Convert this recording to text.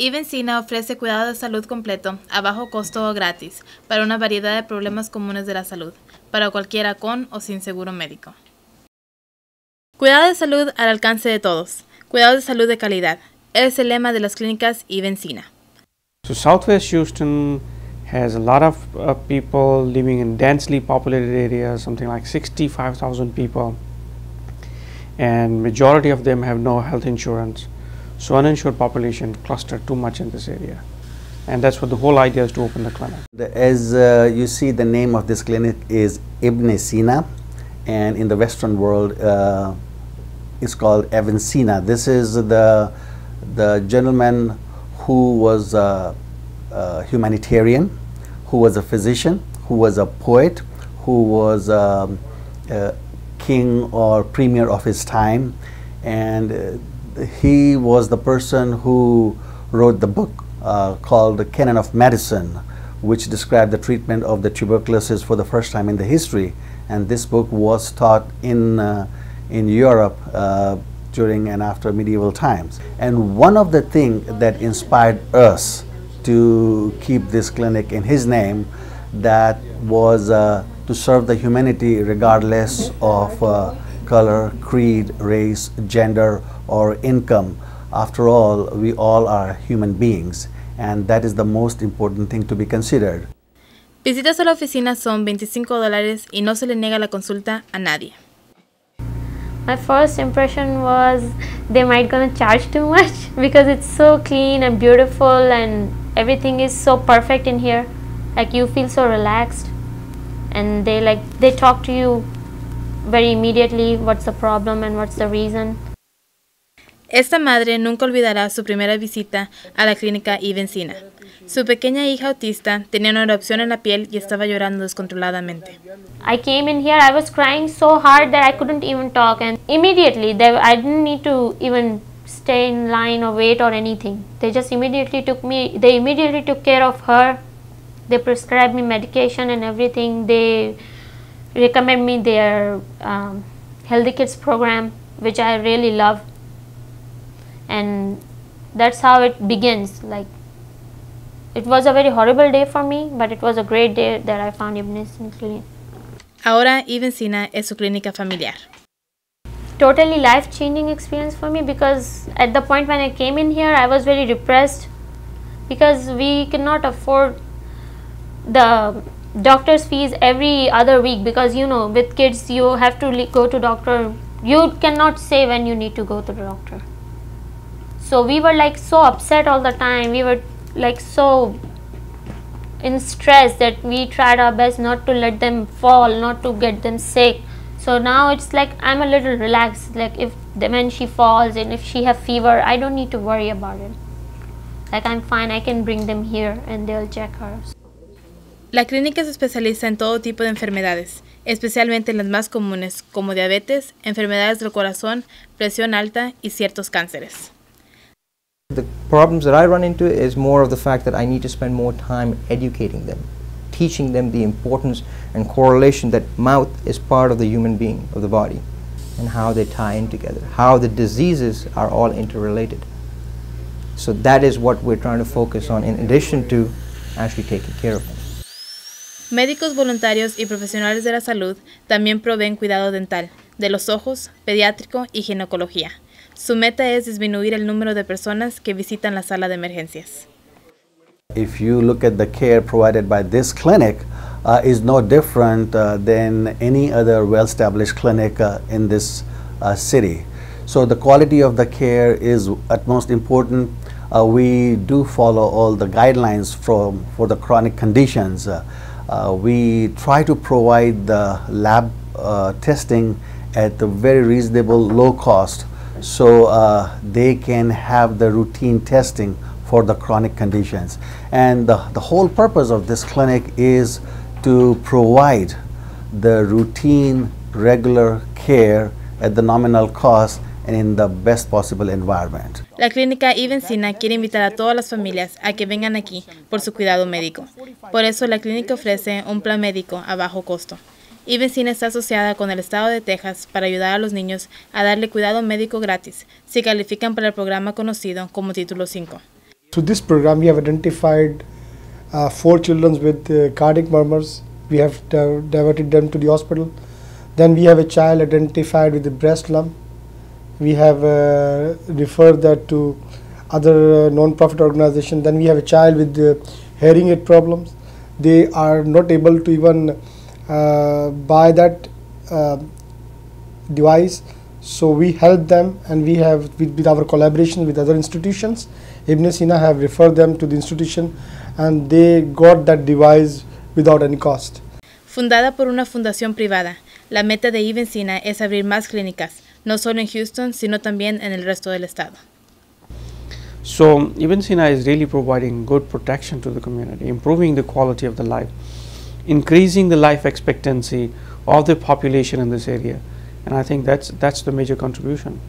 ESPECIALIZA ofrece cuidado de salud completo, a bajo costo o gratis, para una variedad de problemas comunes de la salud, para cualquiera con o sin seguro médico. Cuidado de salud al alcance de todos. Cuidado de salud de calidad. Es el lema de las clínicas ESPECIALIZA. So Southwest Houston has a lot of people living in densely populated areas, something like 65,000 people, and majority of them have no health insurance. So uninsured population clustered too much in this area, and that's what the whole idea is, to open the clinic. As you see, the name of this clinic is Ibn Sina, and in the Western world it's called Ibn Sina. This is the gentleman who was a humanitarian, who was a physician, who was a poet, who was a king or premier of his time, and he was the person who wrote the book called The Canon of Medicine, which described the treatment of the tuberculosis for the first time in the history. And this book was taught in Europe during and after medieval times. And one of the things that inspired us to keep this clinic in his name, that was to serve the humanity regardless of color, creed, race, gender, or income. After all, we all are human beings, and that is the most important thing to be considered. Visitas a la oficina son $25 y no se le niega la consulta a nadie. My first impression was they might gonna charge too much because it's so clean and beautiful and everything is so perfect in here. Like, you feel so relaxed, and they talk to you very immediately what's the problem and what's the reason. Esta madre nunca olvidará su primera visita a la clínica ESPECIALIZA. Su pequeña hija autista tenía una erupción en la piel y estaba llorando descontroladamente. I came in here, I was crying so hard that I couldn't even talk, and immediately I didn't need to even stay in line or wait or anything. They just immediately took care of her. They prescribed me medication and everything. They recommend me their Healthy Kids program, which I really love. And that's how it begins. Like, it was a very horrible day for me, but it was a great day that I found Ibn Sina Clinic. Ahora ESPECIALIZA es su clínica familiar. Totally life-changing experience for me, because at the point when I came in here, I was very depressed because we cannot afford the doctor's fees every other week, because you know, with kids you have to go to doctor. You cannot say when you need to go to the doctor. So we were like so upset all the time. We were like so in stress that we tried our best not to let them fall, not to get them sick. So now it's like I'm a little relaxed. Like, when she falls and if she have fever, I don't need to worry about it. Like, I'm fine, I can bring them here and they'll check her. La clínica se especializa en todo tipo de enfermedades, especialmente en las más comunes como diabetes, enfermedades del corazón, presión alta y ciertos cánceres. The problems that I run into is more of the fact that I need to spend more time educating them, teaching them the importance and correlation that mouth is part of the human being, of the body, and how they tie in together, how the diseases are all interrelated. So that is what we're trying to focus on, in addition to actually taking care of them. Médicos voluntarios y profesionales de la salud también proveen cuidado dental, de los ojos, pediátrico y ginecología. Su meta es disminuir el número de personas que visitan la sala de emergencias. If you look at the care provided by this clinic, is no different than any other well-established clinic in this city. So the quality of the care is utmost important. We do follow all the guidelines for the chronic conditions. We try to provide the lab testing at a very reasonable low cost, so they can have the routine testing for the chronic conditions. And the whole purpose of this clinic is to provide the routine, regular care at the nominal cost and in the best possible environment. La clínica ESPECIALIZA quiere invitar a todas las familias a que vengan aquí por su cuidado médico. Por eso la clínica ofrece un plan médico a bajo costo. ESPECIALIZA está asociada con el estado de Texas para ayudar a los niños a darle cuidado médico gratis si califican para el programa conocido como Título 5. Through this program, we have identified 4 children with cardiac murmurs. We have diverted them to the hospital. Then we have a child identified with the breast lump. We have referred that to other non-profit organization. Then we have a child with hearing aid problems. They are not able to even buy that device. So we help them, and we have, with our collaboration with other institutions, Ibn Sina have referred them to the institution, and they got that device without any cost. Fundada por una fundación privada, la meta de Ibn Sina es abrir más clínicas, no solo en Houston, sino también en el resto del estado. So Ibn Sina is really providing good protection to the community, improving the quality of the life, increasing the life expectancy of the population in this area, and I think that's the major contribution.